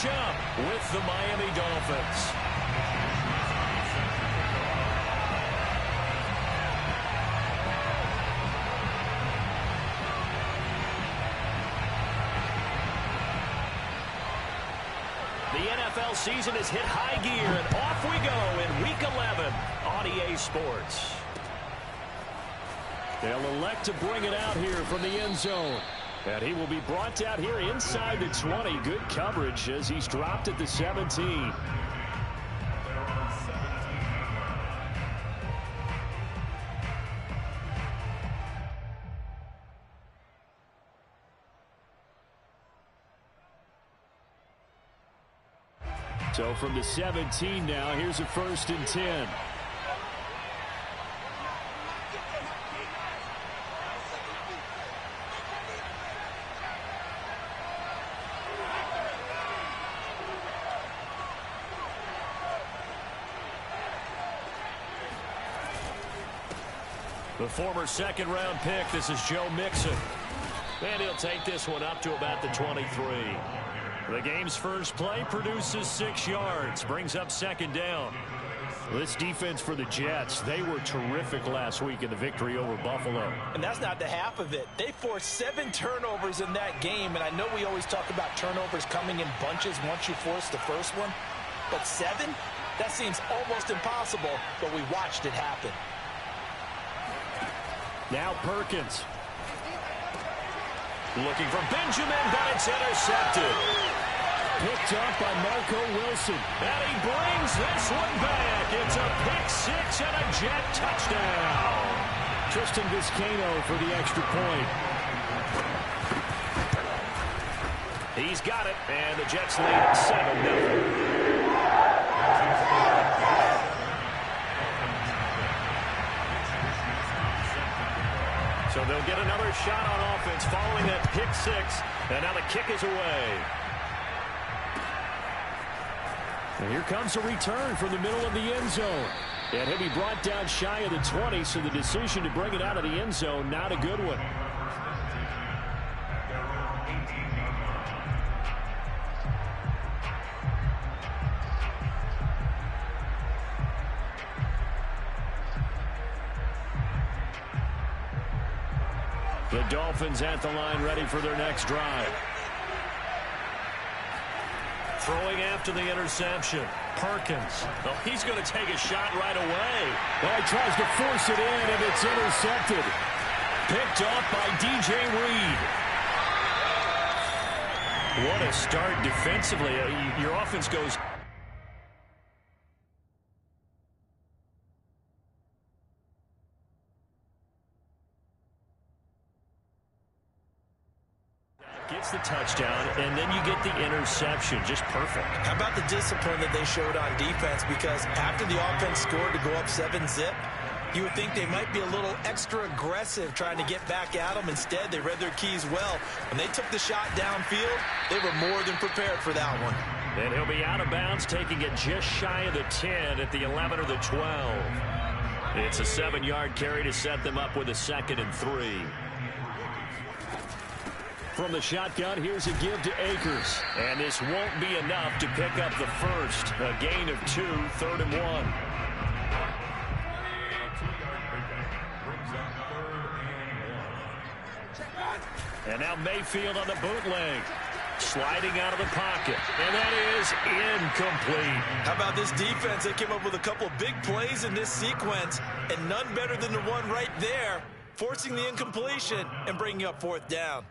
up with the Miami Dolphins. The NFL season has hit high gear, and off we go in Week 11 on EA Sports. They'll elect to bring it out here from the end zone. And he will be brought out here inside the 20. Good coverage as he's dropped at the 17. So from the 17 now, here's a 1st and 10. The former 2nd-round pick, this is Joe Mixon. And he'll take this one up to about the 23. The game's first play produces 6 yards, brings up 2nd down. This defense for the Jets, they were terrific last week in the victory over Buffalo. And that's not the half of it. They forced 7 turnovers in that game, and I know we always talk about turnovers coming in bunches once you force the first one. But 7? That seems almost impossible, but we watched it happen. Now Perkins. Looking for Benjamin, but it's intercepted. Picked up by Marco Wilson. And he brings this one back. It's a pick-6 and a Jet touchdown. Tristan Vizcaino for the extra point. He's got it, and the Jets lead 7-0. So they'll get another shot on offense following that pick-6, and now the kick is away. And here comes a return from the middle of the end zone. And he'll be brought down shy of the 20, so the decision to bring it out of the end zone, not a good one. The Dolphins at the line, ready for their next drive. Throwing after the interception. Perkins. Oh, he's going to take a shot right away. Well, he tries to force it in, and it's intercepted. Picked off by DJ Reed. What a start defensively. Your offense goes... Gets the touchdown, and then you get the interception. Just perfect. How about the discipline that they showed on defense? Because after the offense scored to go up 7-zip, you would think they might be a little extra aggressive trying to get back at them. Instead, they read their keys well. When they took the shot downfield, they were more than prepared for that one. And he'll be out of bounds, taking it just shy of the 10 at the 11 or the 12. It's a 7-yard carry to set them up with a 2nd and 3. From the shotgun, here's a give to Akers. And this won't be enough to pick up the first. A gain of 2, 3rd and 1. And now Mayfield on the bootleg. Sliding out of the pocket. And that is incomplete. How about this defense? They came up with a couple big plays in this sequence, and none better than the one right there, forcing the incompletion and bringing up 4th down.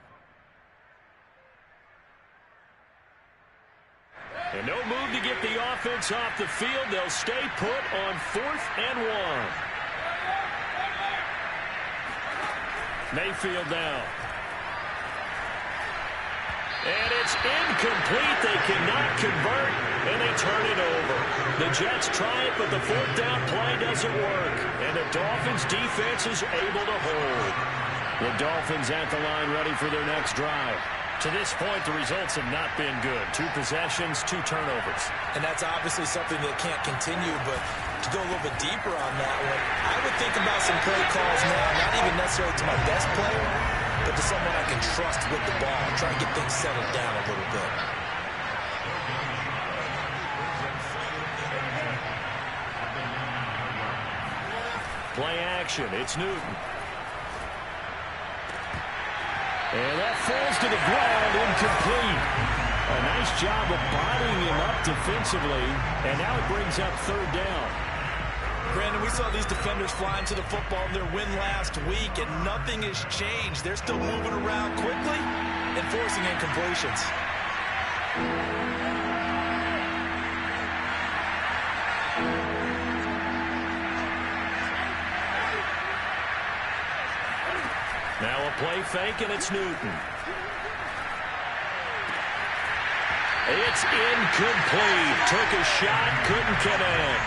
And no move to get the offense off the field. They'll stay put on 4th and 1. Mayfield now. And it's incomplete. They cannot convert, and they turn it over. The Jets try it, but the 4th down play doesn't work. And the Dolphins' defense is able to hold. The Dolphins at the line, ready for their next drive. To this point, the results have not been good. 2 possessions, 2 turnovers. And that's obviously something that can't continue, but to go a little bit deeper on that one, I would think about some play calls now, not even necessarily to my best player, but to someone I can trust with the ball, try and get things settled down a little bit. Play action. It's Newton. And that falls to the ground, incomplete. A nice job of bodying him up defensively, and now it brings up third down. Brandon, we saw these defenders flying to the football in their win last week, and nothing has changed. They're still moving around quickly and forcing incompletions. Now a play fake, and it's Newton. It's incomplete. Took a shot, couldn't connect.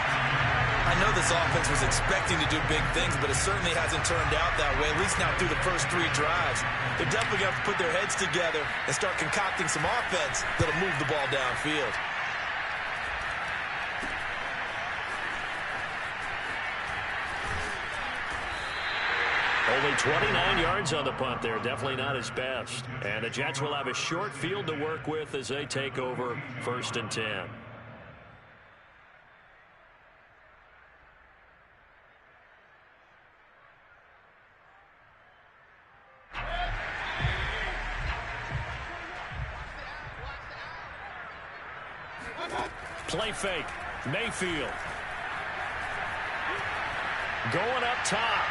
I know this offense was expecting to do big things, but it certainly hasn't turned out that way, at least not through the first 3 drives. They're definitely going to have to put their heads together and start concocting some offense that'll move the ball downfield. Only 29 yards on the punt there. Definitely not his best. And the Jets will have a short field to work with as they take over 1st and 10. Play fake. Mayfield. Going up top.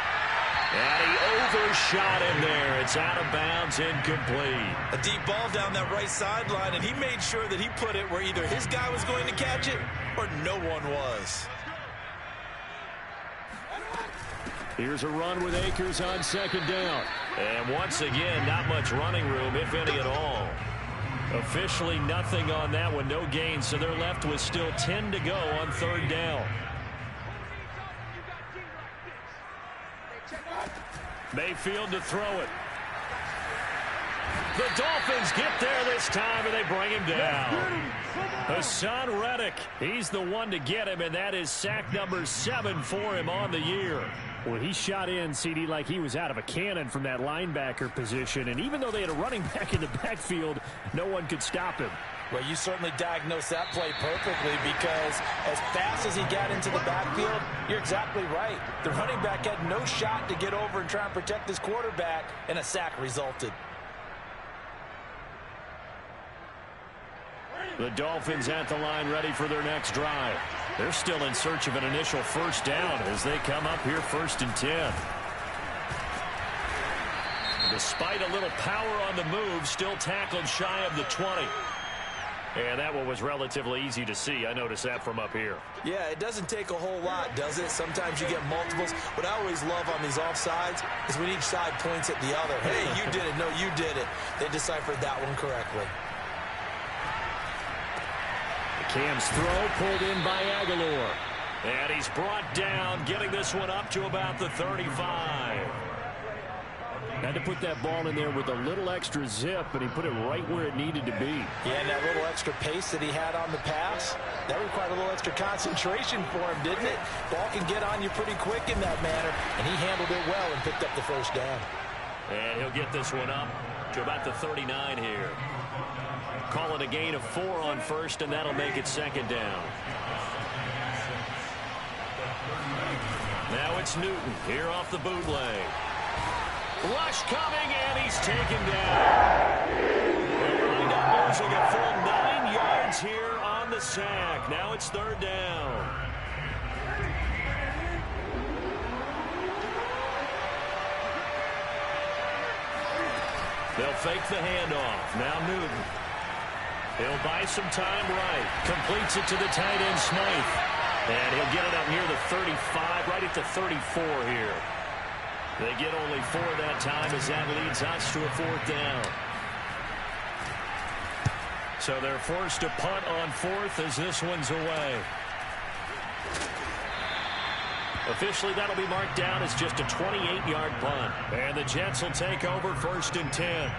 And he overshot him there. It's out of bounds, incomplete. A deep ball down that right sideline, and he made sure that he put it where either his guy was going to catch it or no one was. Here's a run with Akers on 2nd down. And once again, not much running room, if any at all. Officially nothing on that one, no gain, so they're left with still 10 to go on 3rd down. Mayfield to throw it. The Dolphins get there this time, and they bring him down. Hassan Reddick, he's the one to get him, and that is sack number 7 for him on the year. Well, he shot in, CD, like he was out of a cannon from that linebacker position, and even though they had a running back in the backfield, no one could stop him. Well, you certainly diagnosed that play perfectly because as fast as he got into the backfield, you're exactly right. The running back had no shot to get over and try and protect his quarterback, and a sack resulted. The Dolphins at the line ready for their next drive. They're still in search of an initial 1st down as they come up here 1st and 10. Despite a little power on the move, still tackled shy of the 20. And that one was relatively easy to see. I noticed that from up here. Yeah, it doesn't take a whole lot, does it? Sometimes you get multiples. What I always love on these offsides is when each side points at the other. Hey, you did it. No, you did it. They deciphered that one correctly. Cam's throw pulled in by Aguilar. And he's brought down, getting this one up to about the 35. Had to put that ball in there with a little extra zip, and he put it right where it needed to be. Yeah, and that little extra pace that he had on the pass, that required a little extra concentration for him, didn't it? Ball can get on you pretty quick in that manner, and he handled it well and picked up the 1st down. And he'll get this one up to about the 39 here. Call it a gain of 4 on 1st, and that'll make it 2nd down. Now it's Newton here off the bootleg. Rush coming, and he's taken down. They'll wind up losing a full 9 yards here on the sack. Now it's 3rd down. They'll fake the handoff. Now Newton. He'll buy some time right. Completes it to the tight end, Smythe. And he'll get it up near the 35, right at the 34 here. They get only 4 that time as that leads us to a 4th down. So they're forced to punt on 4th as this one's away. Officially, that'll be marked down as just a 28-yard punt. And the Jets will take over 1st and 10.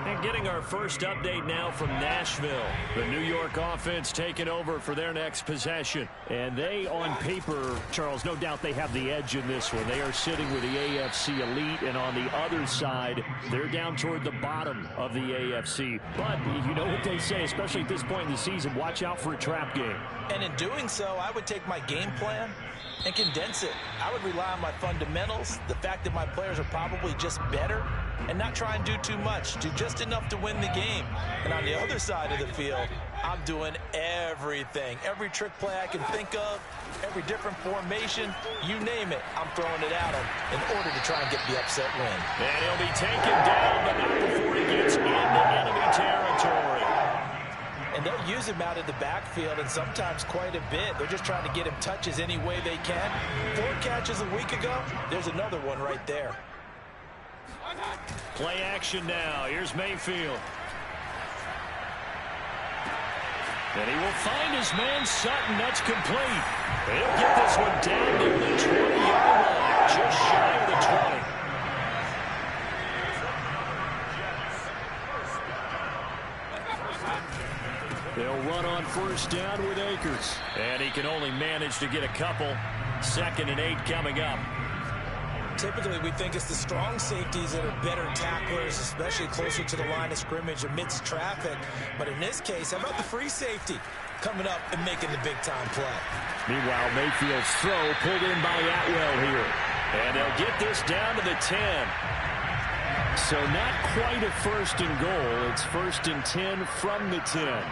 And getting our first update now from Nashville. The New York offense taking over for their next possession. And they, on paper, Charles, no doubt they have the edge in this one. They are sitting with the AFC elite, and on the other side, they're down toward the bottom of the AFC. But you know what they say, especially at this point in the season, watch out for a trap game. And in doing so, I would take my game plan and condense it. I would rely on my fundamentals, the fact that my players are probably just better, and not try and do too much, do just enough to win the game. And on the other side of the field, I'm doing everything. Every trick play I can think of, every different formation, you name it, I'm throwing it at him in order to try and get the upset win. And he'll be taken down, but not before he gets into enemy territory. And they'll use him out of the backfield, and sometimes quite a bit. They're just trying to get him touches any way they can. 4 catches a week ago, there's another one right there. Play action now. Here's Mayfield. And he will find his man Sutton. That's complete. He'll get this one down near the 20-yard line, just shy of the 20. They'll run on first down with Akers. And he can only manage to get a couple. 2nd and 8 coming up. Typically, we think it's the strong safeties that are better tacklers, especially closer to the line of scrimmage amidst traffic. But in this case, how about the free safety coming up and making the big-time play? Meanwhile, Mayfield's throw pulled in by Atwell here. And they'll get this down to the 10. So not quite a 1st and goal. It's 1st and 10 from the 10.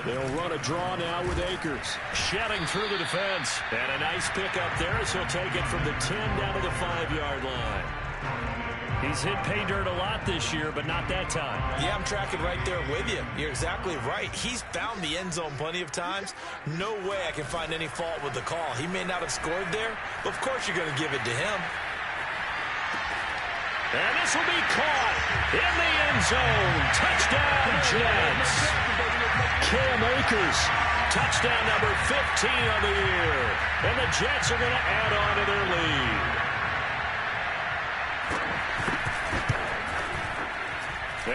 They'll run a draw now with Akers. Shedding through the defense. And a nice pickup there as he'll take it from the 10 down to the 5-yard line. He's hit pay dirt a lot this year, but not that time. Yeah, I'm tracking right there with you. You're exactly right. He's found the end zone plenty of times. No way I can find any fault with the call. He may not have scored there, but of course you're going to give it to him. And this will be caught in the end zone. Touchdown, Jets. Cam Akers, touchdown number 15 on the year. And the Jets are going to add on to their lead.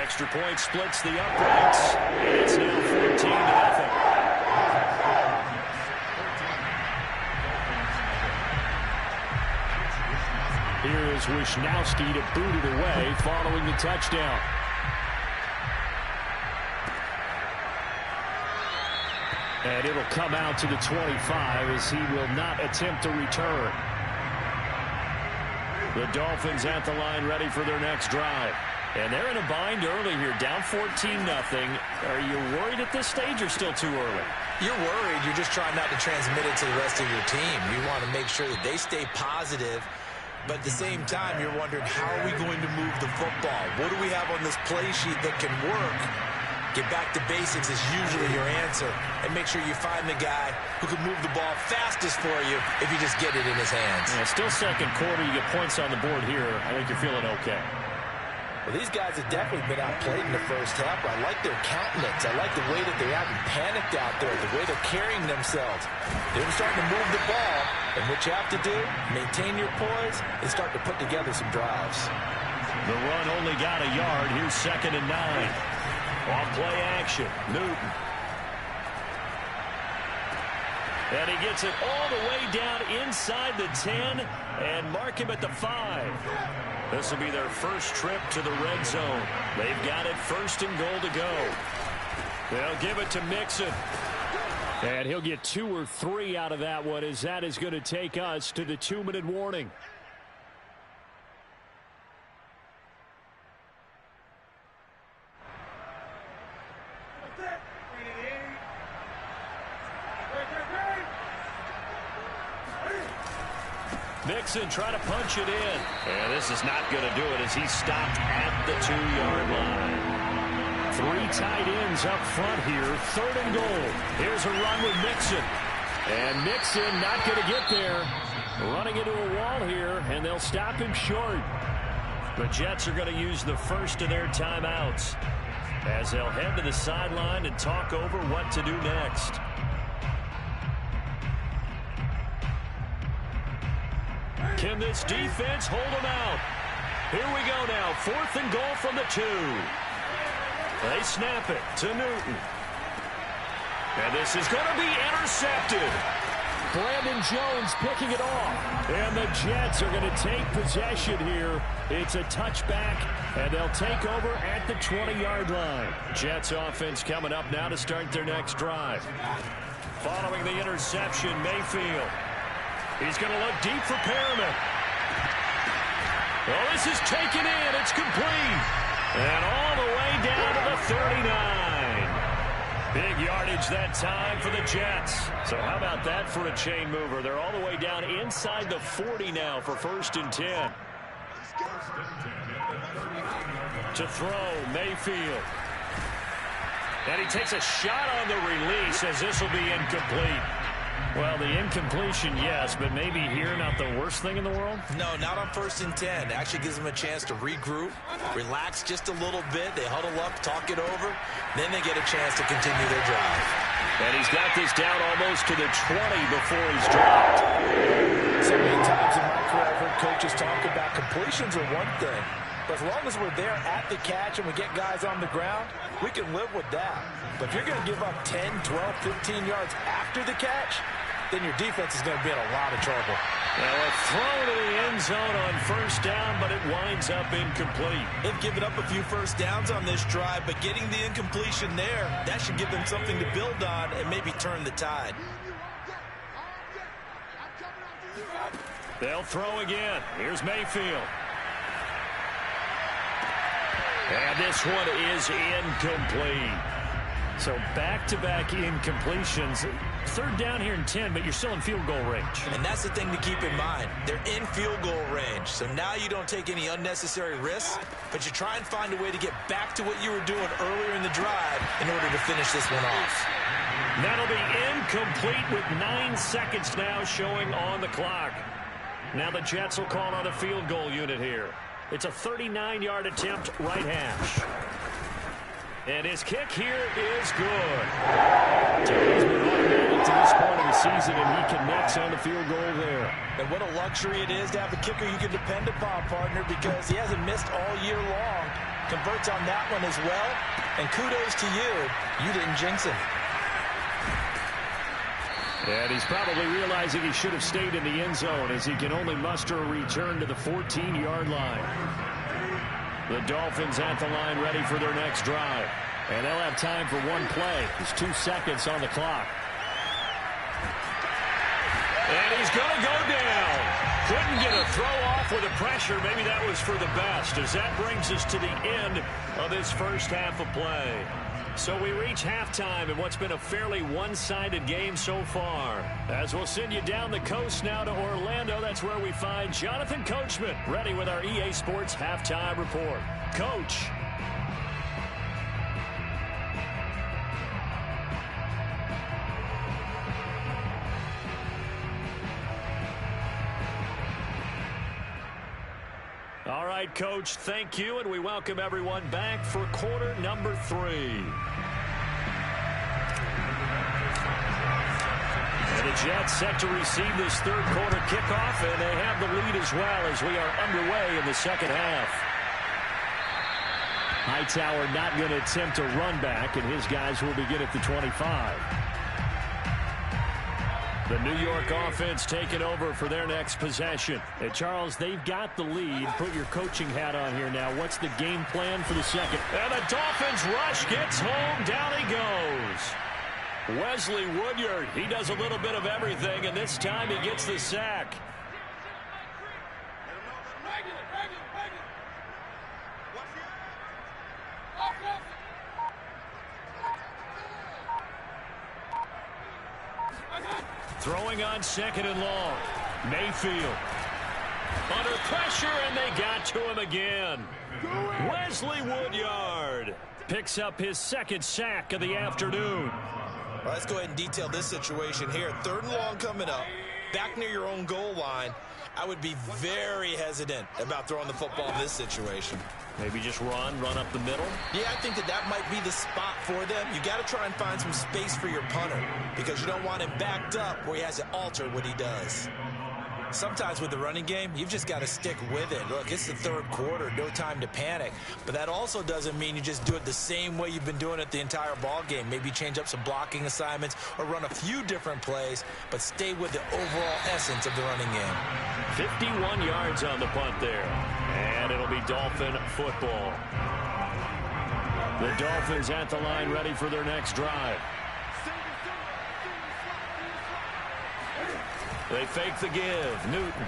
Extra point splits the uprights. And it's now 14-0. Here is Wisnowski to boot it away following the touchdown. And it'll come out to the 25 as he will not attempt to return. The Dolphins at the line ready for their next drive. And they're in a bind early here, down 14-0. Are you worried at this stage or still too early? You're worried. You're just trying not to transmit it to the rest of your team. You want to make sure that they stay positive. But at the same time, you're wondering, how are we going to move the football? What do we have on this play sheet that can work? Get back to basics is usually your answer. And make sure you find the guy who can move the ball fastest for you if you just get it in his hands. Yeah, still 2nd quarter. You get points on the board here. I think you're feeling okay. Well, these guys have definitely been outplayed in the first half. I like their countenance. I like the way that they haven't panicked out there, the way they're carrying themselves. They're starting to move the ball. And what you have to do, maintain your poise and start to put together some drives. The run only got a yard. Here's 2nd and 9. Off play action. Newton. And he gets it all the way down inside the 10 and mark him at the 5. This will be their first trip to the red zone. They've got it 1st and goal to go. They'll give it to Mixon. And he'll get 2 or 3 out of that one as that is going to take us to the 2-minute warning. Mixon trying to punch it in. And this is not going to do it as he's stopped at the 2-yard line. 3 tight ends up front here. 3rd and goal. Here's a run with Mixon. And Mixon not going to get there. Running into a wall here, and they'll stop him short. The Jets are going to use the first of their timeouts as they'll head to the sideline and talk over what to do next. Can this defense hold them out? Here we go now. 4th and goal from the 2. They snap it to Newton. And this is going to be intercepted. Brandon Jones picking it off. And the Jets are going to take possession here. It's a touchback, and they'll take over at the 20-yard line. Jets offense coming up now to start their next drive. Following the interception, Mayfield. He's going to look deep for Perriman. Well, this is taken in. It's complete. And all the way down to the 39. Big yardage that time for the Jets. So how about that for a chain mover? They're all the way down inside the 40 now for 1st and 10. To throw, Mayfield. And he takes a shot on the release as this will be incomplete. Well, the incompletion, yes, but maybe here not the worst thing in the world? No, not on 1st and 10. Actually gives them a chance to regroup, relax just a little bit. They huddle up, talk it over. Then they get a chance to continue their drive. And he's got this down almost to the 20 before he's dropped. So many times in my career, I've heard coaches talk about completions are one thing. But as long as we're there at the catch and we get guys on the ground, we can live with that. But if you're going to give up 10, 12, 15 yards after the catch, then your defense is going to be in a lot of trouble. Now a throw to the end zone on 1st down, but it winds up incomplete. They've given up a few 1st downs on this drive, but getting the incompletion there, that should give them something to build on and maybe turn the tide. They'll throw again. Here's Mayfield. And this one is incomplete. So back-to-back incompletions. 3rd down here in 10, but you're still in field goal range. And that's the thing to keep in mind. They're in field goal range. So now you don't take any unnecessary risks, but you try and find a way to get back to what you were doing earlier in the drive in order to finish this one off. That'll be incomplete with 9 seconds now showing on the clock. Now the Jets will call on a field goal unit here. It's a 39-yard attempt, right hash. And his kick here is good. He's been automatic to this point of the season, and he connects on the field goal there. And what a luxury it is to have a kicker you can depend upon, partner, because he hasn't missed all year long. Converts on that one as well. And kudos to you. You didn't jinx him. And he's probably realizing he should have stayed in the end zone as he can only muster a return to the 14-yard line. The Dolphins at the line ready for their next drive. And they'll have time for one play. There's 2 seconds on the clock. And he's going to go down. Couldn't get a throw off with the pressure. Maybe that was for the best, as that brings us to the end of this first half of play. So we reach halftime in what's been a fairly one-sided game so far. As we'll send you down the coast now to Orlando, that's where we find Jonathan Coachman ready with our EA Sports Halftime Report. Coach. All right, Coach, thank you, and we welcome everyone back for quarter number 3. And the Jets set to receive this third quarter kickoff, and they have the lead as well as we are underway in the second half. Hightower not going to attempt a run back, and his guys will begin at the 25. The New York offense taking over for their next possession. And Charles, they've got the lead. Put your coaching hat on here now. What's the game plan for the second? And the Dolphins rush gets home. Down he goes. Wesley Woodyard, he does a little bit of everything, and this time he gets the sack. Throwing on 2nd and long. Mayfield. Under pressure, and they got to him again. Wesley Woodyard picks up his 2nd sack of the afternoon. Well, let's go ahead and detail this situation here. 3rd and long coming up. Back near your own goal line. I would be very hesitant about throwing the football in this situation. Maybe just run up the middle? Yeah, I think that might be the spot for them. You got to try and find some space for your punter because you don't want him backed up where he has to alter what he does. Sometimes with the running game, you've just got to stick with it. Look, it's the 3rd quarter, no time to panic. But that also doesn't mean you just do it the same way you've been doing it the entire ball game. Maybe change up some blocking assignments or run a few different plays, but stay with the overall essence of the running game. 51 yards on the punt there. And it'll be Dolphin football. The Dolphins at the line ready for their next drive. They fake the give. Newton.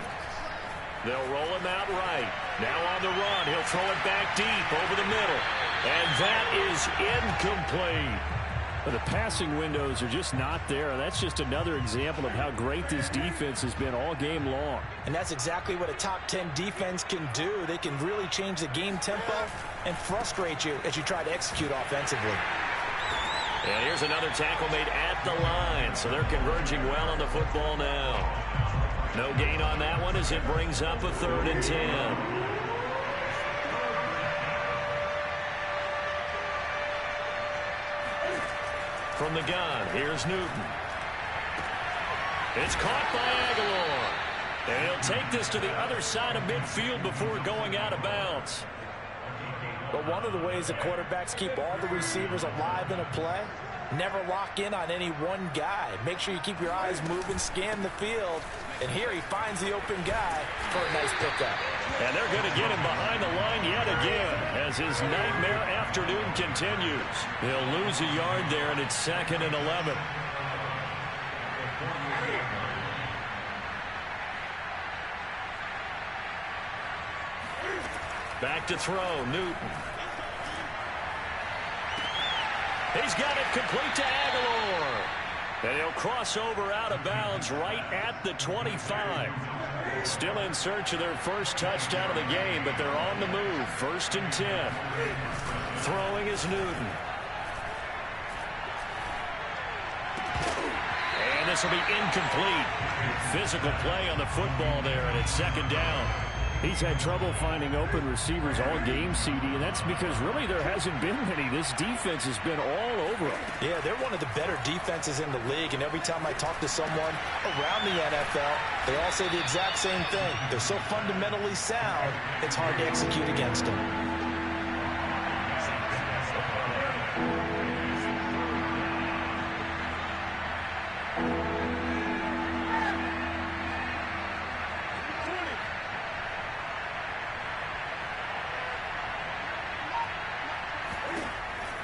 They'll roll him out right. Now on the run. He'll throw it back deep over the middle. And that is incomplete. The passing windows are just not there. That's just another example of how great this defense has been all game long. And that's exactly what a top 10 defense can do. They can really change the game tempo and frustrate you as you try to execute offensively. And here's another tackle made at the line. So they're converging well on the football now. No gain on that one as it brings up a 3rd and 10. From the gun, here's Newton. It's caught by Aguilar. And he'll take this to the other side of midfield before going out of bounds. But one of the ways that quarterbacks keep all the receivers alive in a play, never lock in on any one guy. Make sure you keep your eyes moving, scan the field. And here he finds the open guy for a nice pickup. And they're going to get him behind the line yet again as his nightmare afternoon continues. He'll lose a yard there, and it's 2nd and 11. Back to throw, Newton. He's got it complete to Aguilar. And he'll cross over out of bounds right at the 25. Still in search of their first touchdown of the game, but they're on the move. 1st and 10. Throwing is Newton. And this will be incomplete. Physical play on the football there, and it's 2nd down. He's had trouble finding open receivers all game, CD, and that's because really there hasn't been many. This defense has been all over them. Yeah, they're one of the better defenses in the league, and every time I talk to someone around the NFL, they all say the exact same thing. They're so fundamentally sound, it's hard to execute against them.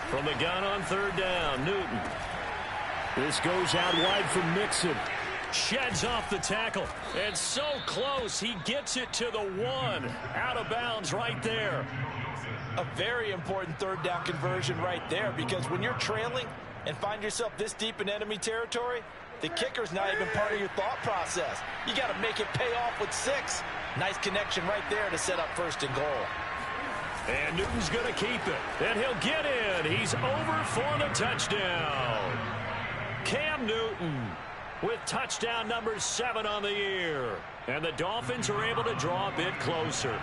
From the gun on 3rd down, Newton. This goes out wide from Mixon. Sheds off the tackle. And so close, he gets it to the 1. Out of bounds right there. A very important 3rd down conversion right there, because when you're trailing and find yourself this deep in enemy territory, the kicker's not even part of your thought process. You got to make it pay off with 6. Nice connection right there to set up 1st and goal. And Newton's going to keep it. And he'll get in. He's over for the touchdown. Cam Newton with touchdown number 7 on the year. And the Dolphins are able to draw a bit closer.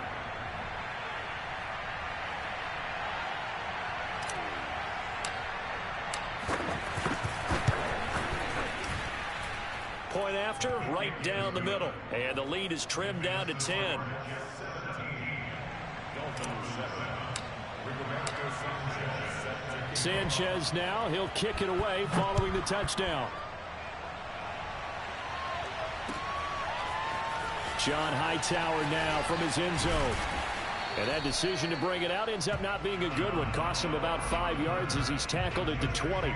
Point after, right down the middle. And the lead is trimmed down to 10. Sanchez now, he'll kick it away following the touchdown. John Hightower now from his end zone. And that decision to bring it out ends up not being a good one. Costs him about 5 yards as he's tackled at the 20.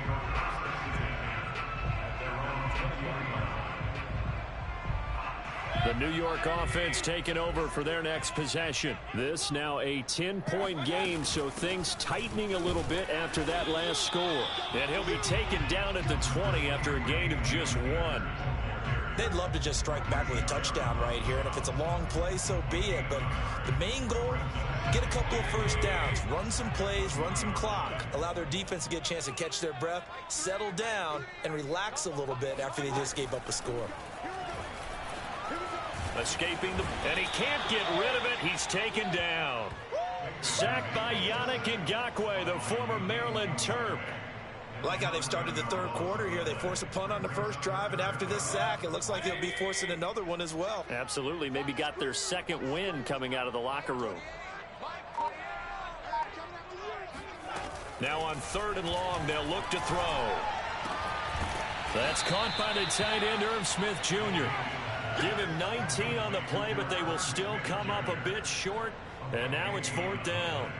The New York offense taking over for their next possession. This now a 10-point game, so things tightening a little bit after that last score. And he'll be taken down at the 20 after a gain of just 1. They'd love to just strike back with a touchdown right here, and if it's a long play, so be it. But the main goal, get a couple of first downs, run some plays, run some clock, allow their defense to get a chance to catch their breath, settle down, and relax a little bit after they just gave up a score. Escaping the... and he can't get rid of it. He's taken down. Sacked by Yannick Ngakoue, the former Maryland Terp. Like how they've started the 3rd quarter here. They force a punt on the first drive, and after this sack, it looks like they'll be forcing another one as well. Absolutely. Maybe got their 2nd win coming out of the locker room. Now on 3rd and long, they'll look to throw. That's caught by the tight end, Irv Smith Jr. Give him 19 on the play, but they will still come up a bit short. And now it's 4th down.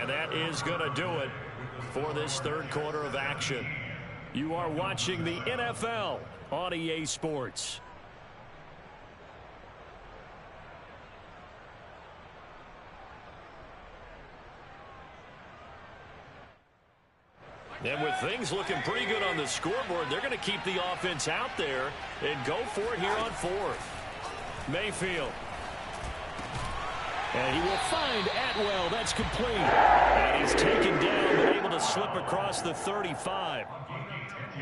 And that is going to do it for this third quarter of action. You are watching the NFL on EA Sports. And with things looking pretty good on the scoreboard, they're going to keep the offense out there and go for it here on fourth. Mayfield. And he will find Atwell. That's complete. And he's taken down but able to slip across the 35.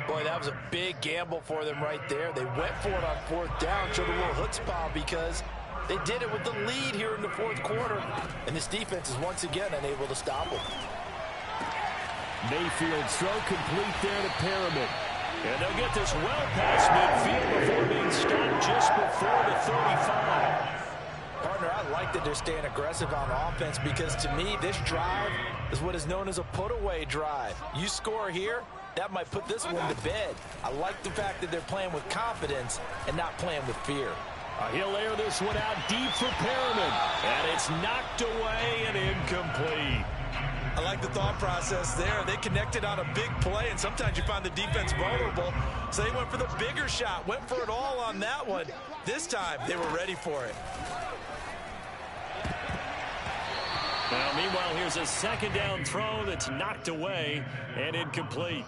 Boy, that was a big gamble for them right there. They went for it on fourth down, showed a little chutzpah because they did it with the lead here in the fourth quarter. And this defense is once again unable to stop them. Mayfield's throw complete there to Perriman. And they'll get this well past midfield before being stopped just before the 35. Partner, I like that they're staying aggressive on offense because to me, this drive is what is known as a put-away drive. You score here, that might put this one to bed. I like the fact that they're playing with confidence and not playing with fear. He'll air this one out deep for Perriman. And it's knocked away and incomplete. I like the thought process there. They connected on a big play, and sometimes you find the defense vulnerable. So they went for the bigger shot, went for it all on that one. This time, they were ready for it. Now, meanwhile, here's a second down throw that's knocked away and incomplete.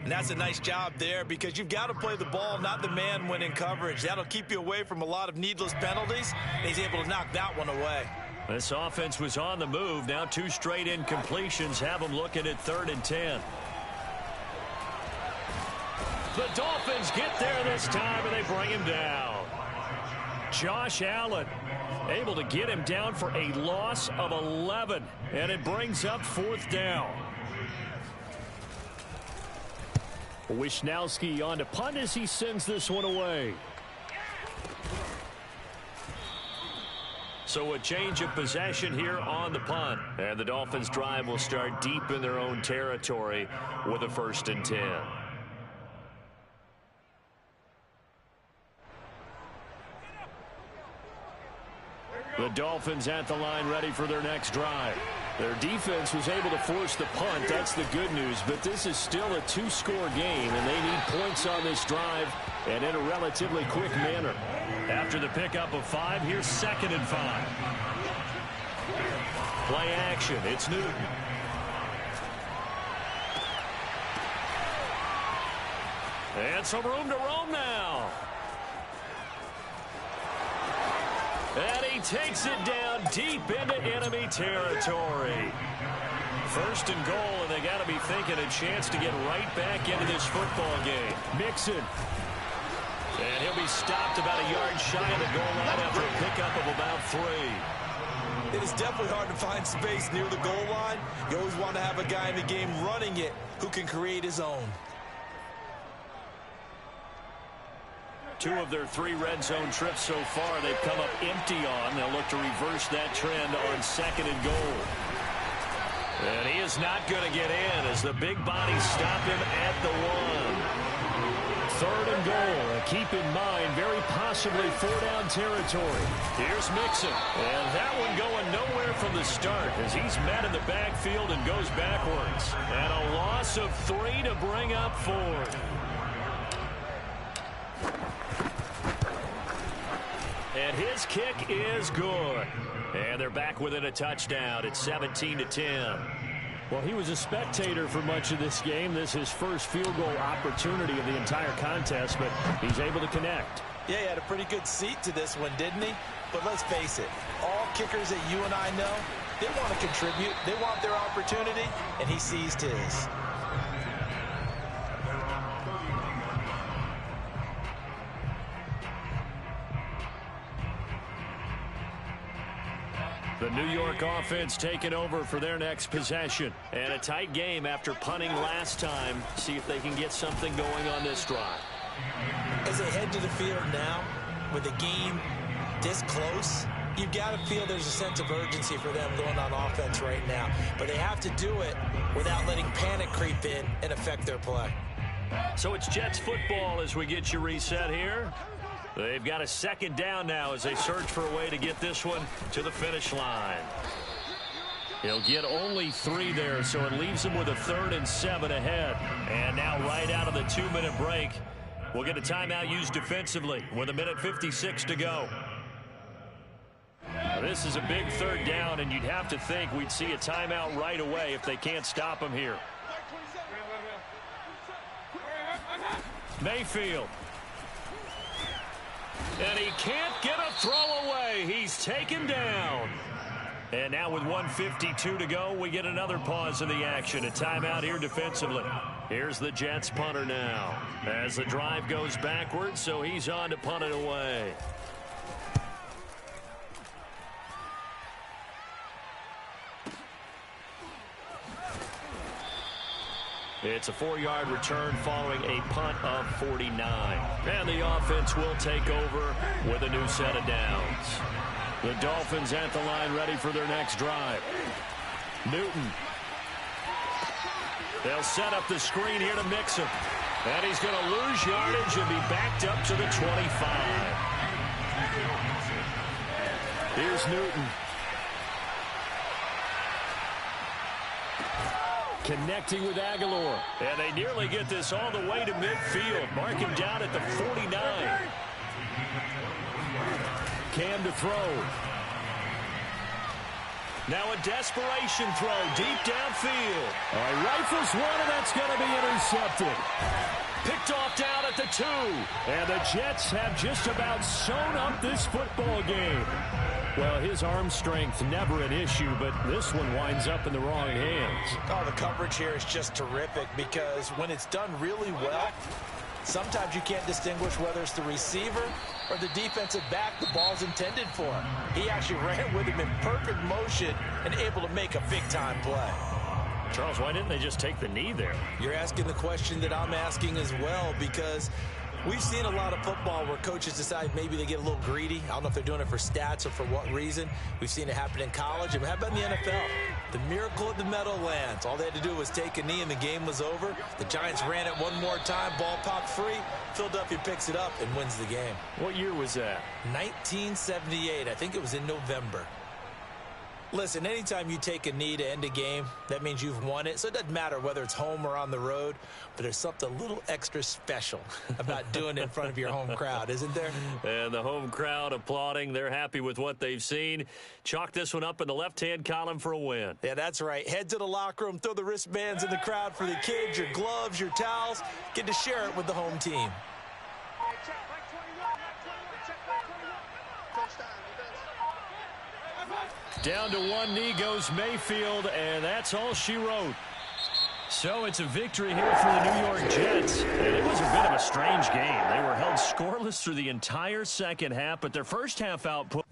And that's a nice job there because you've got to play the ball, not the man when in coverage. That'll keep you away from a lot of needless penalties, and he's able to knock that one away. This offense was on the move. Now 2 straight incompletions have them looking at 3rd and 10. The Dolphins get there this time, and they bring him down. Josh Allen able to get him down for a loss of 11, and it brings up 4th down. Wisnowski on to punt as he sends this one away. So a change of possession here on the punt. And the Dolphins drive will start deep in their own territory with a 1st and 10. The Dolphins at the line ready for their next drive. Their defense was able to force the punt. That's the good news. But this is still a 2-score game, and they need points on this drive and in a relatively quick manner. After the pickup of 5, here's 2nd and 5. Play action. It's Newton. And some room to roam now. And he takes it down deep into enemy territory. 1st and goal, and they got to be thinking a chance to get right back into this football game. Mixon. And he'll be stopped about a yard shy of the goal line after a pickup of about 3. It is definitely hard to find space near the goal line. You always want to have a guy in the game running it who can create his own. 2 of their 3 red zone trips so far they've come up empty on. They'll look to reverse that trend on 2nd and goal. And he is not going to get in as the big bodies stop him at the 1. 3rd and goal. And keep in mind, very possibly 4-down territory. Here's Mixon. And that one going nowhere from the start as he's met in the backfield and goes backwards. And a loss of 3 to bring up 4th. And his kick is good. And they're back within a touchdown. It's 17-10. Well, he was a spectator for much of this game. This is his first field goal opportunity of the entire contest, but he's able to connect. Yeah, he had a pretty good seat to this one, didn't he? But let's face it, all kickers that you and I know, they want to contribute. They want their opportunity, and he seized his. The New York offense taking over for their next possession. And a tight game after punting last time. See if they can get something going on this drive. As they head to the field now, with the game this close, you've got to feel there's a sense of urgency for them going on offense right now. But they have to do it without letting panic creep in and affect their play. So it's Jets football as we get you reset here. They've got a 2nd down now as they search for a way to get this one to the finish line. He'll get only 3 there, so it leaves him with a 3rd and 7 ahead. And now right out of the 2-minute break, we'll get a timeout used defensively with 1:56 to go. This is a big 3rd down, and you'd have to think we'd see a timeout right away if they can't stop him here. Mayfield. And he can't get a throw away. He's taken down. And now with 1:52 to go, we get another pause in the action. A timeout here defensively. Here's the Jets punter now. As the drive goes backwards, so he's on to punt it away. It's a 4-yard return following a punt of 49. And the offense will take over with a new set of downs. The Dolphins at the line ready for their next drive. Newton. They'll set up the screen here to mix him. And he's going to lose yardage and be backed up to the 25. Here's Newton. Connecting with Aguilar. And they nearly get this all the way to midfield. Mark him down at the 49. Cam to throw. Now a desperation throw deep downfield. Rifles one, and that's going to be intercepted. Picked off down at the 2. And the Jets have just about sewn up this football game. Well, his arm strength never an issue, but this one winds up in the wrong hands. Oh, the coverage here is just terrific because when it's done really well, sometimes you can't distinguish whether it's the receiver or the defensive back the ball's intended for. He actually ran with him in perfect motion and able to make a big-time play. Charles, why didn't they just take the knee there? You're asking the question that I'm asking as well, because we've seen a lot of football where coaches decide maybe they get a little greedy. I don't know if they're doing it for stats or for what reason. We've seen it happen in college, and how about in the NFL? The miracle of the Meadowlands. All they had to do was take a knee, and the game was over. The Giants ran it one more time. Ball popped free. Philadelphia picks it up and wins the game. What year was that? 1978. I think it was in November. Listen, anytime you take a knee to end a game, that means you've won it. So it doesn't matter whether it's home or on the road, but there's something a little extra special about doing it in front of your home crowd, isn't there? And the home crowd applauding. They're happy with what they've seen. Chalk this one up in the left-hand column for a win. Yeah, that's right. Head to the locker room, throw the wristbands in the crowd for the kids, your gloves, your towels. Get to share it with the home team. Down to one knee goes Mayfield, and that's all she wrote. So it's a victory here for the New York Jets. And it was a bit of a strange game. They were held scoreless through the entire second half, but their first half output